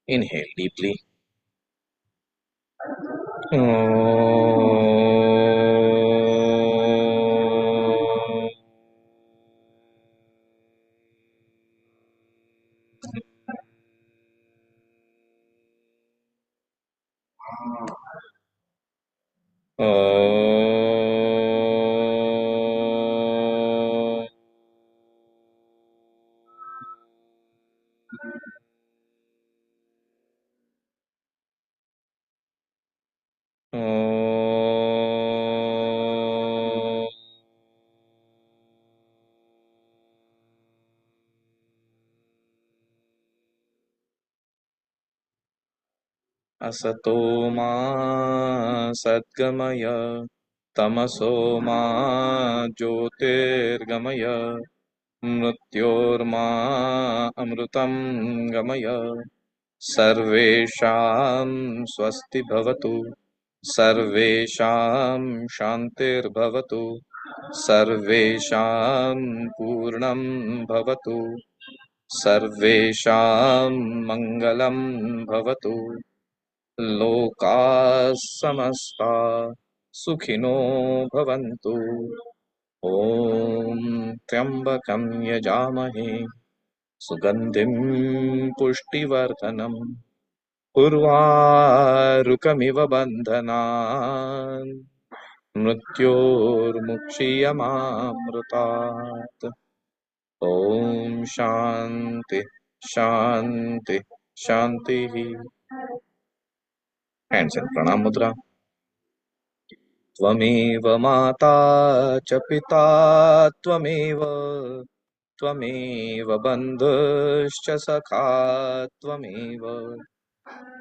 Inhale deeply. असतो मा सद्गमय तमसो मा ज्योतिर्गमय मृत्योर्मा अमृतं गमय सर्वेषां स्वस्ति भवतु सर्वेषां शान्तिर्भवतु सर्वेषां पूर्णं भवतु सर्वेषां मङ्गलं भवतु लोकाः समस्ता सुखिनो भवन्तु ॐ त्र्यम्बकं यजामहे सुगन्धिं पुष्टिवर्धनम् उर्वारुकमिव बन्धनान् मृत्योर्मुक्षीयमामृतात् ॐ शान्ति शान्ति शान्तिः हैंड्स एंड प्रणाम मुद्रा त्वमेव माता च पिता त्वमेव त्वमेव बन्धुश्च सखा त्वमेव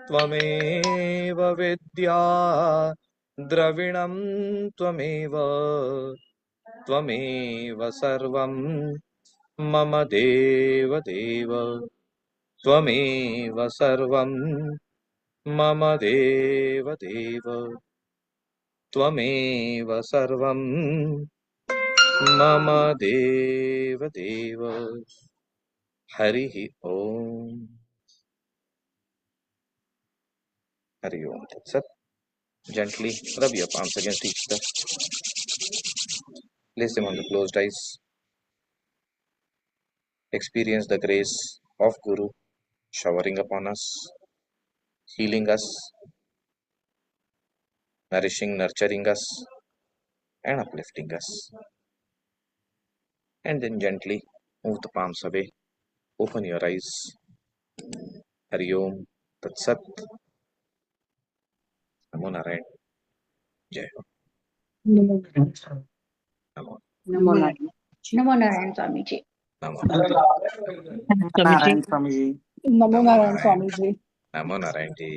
त्वमेव विद्या द्रविणं त्वमेव त्वमेव सर्वं मम देव देव त्वमेव सर्वं मम देव देव त्वमेव सर्वं मम देव देव हरिः ओम हरि ओम तत्सत्. Gently rub your palms against each other. Place them on the closed eyes. Experience the grace of Guru showering upon us, healing us, nourishing, nurturing us, and uplifting us. And then gently move the palms away. Open your eyes. Hari Om Tat Sat. Namo Narayan. Jai Ho. NaMo Namo. NaMo Narayan Swami ji. Namo. Narayan Swami ji. NaMo Narayan Swami ji. Namo Narayan ji.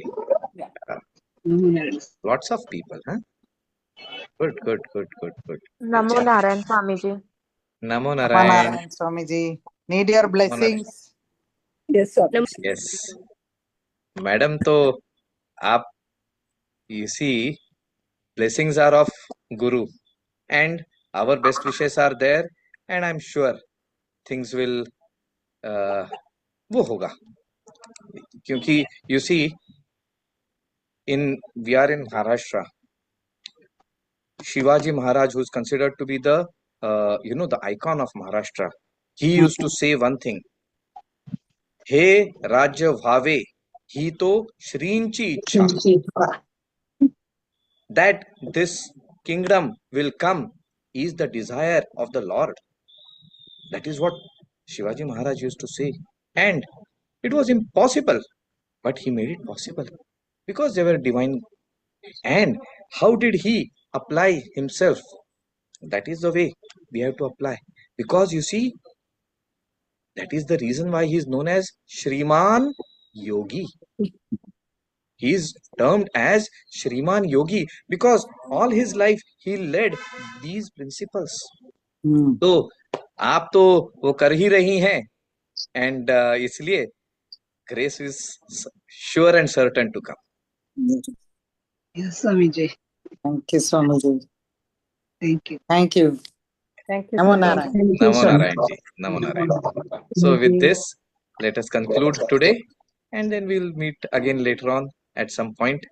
NaMo Narayan. Lots of people, huh? Good. Good Namo job. Narayan Swami ji. Namo Narayan. Narayan Swami ji. Need your blessings. Yes sir. Yes. Madam, तो आप you see blessings are of Guru and our best wishes are there and I'm sure things will वो होगा क्योंकि you see we are in Maharashtra. Shivaji Maharaj, who is considered to be the the icon of Maharashtra, he used to say one thing: "He Rajya Bhave, he to Shrinchi Ichha." That this kingdom will come is the desire of the Lord. That is what Shivaji Maharaj used to say. And it was impossible, but he made it possible because they were divine. And how did he apply himself? That is the way we have to apply. Because you see, that is the reason why he is known as Shriman Yogi. He is termed as Shriman Yogi because all his life he led these principles. तो आप तो वो कर ही रही हैं and इसलिए grace is sure and certain to come. Yes Swami ji. Thank you, Swami ji. Thank you. Thank you. Thank you. Namo Swami. Narayan. Namo Narayan ji. Namo Narayan. So with this, let us conclude today and then we'll meet again later on at some point.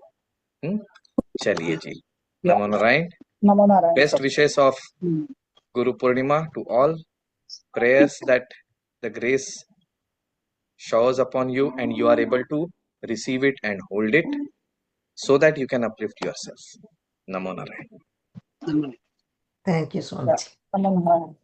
चलिए जी. Namo Narayan. Namo Narayan. Best wishes of Guru Pournima to all. Prayers that the grace showers upon you and you are able to receive it and hold it so that you can uplift yourself. Namo Narayan. Namaste. Thank you so much. Namo Narayan.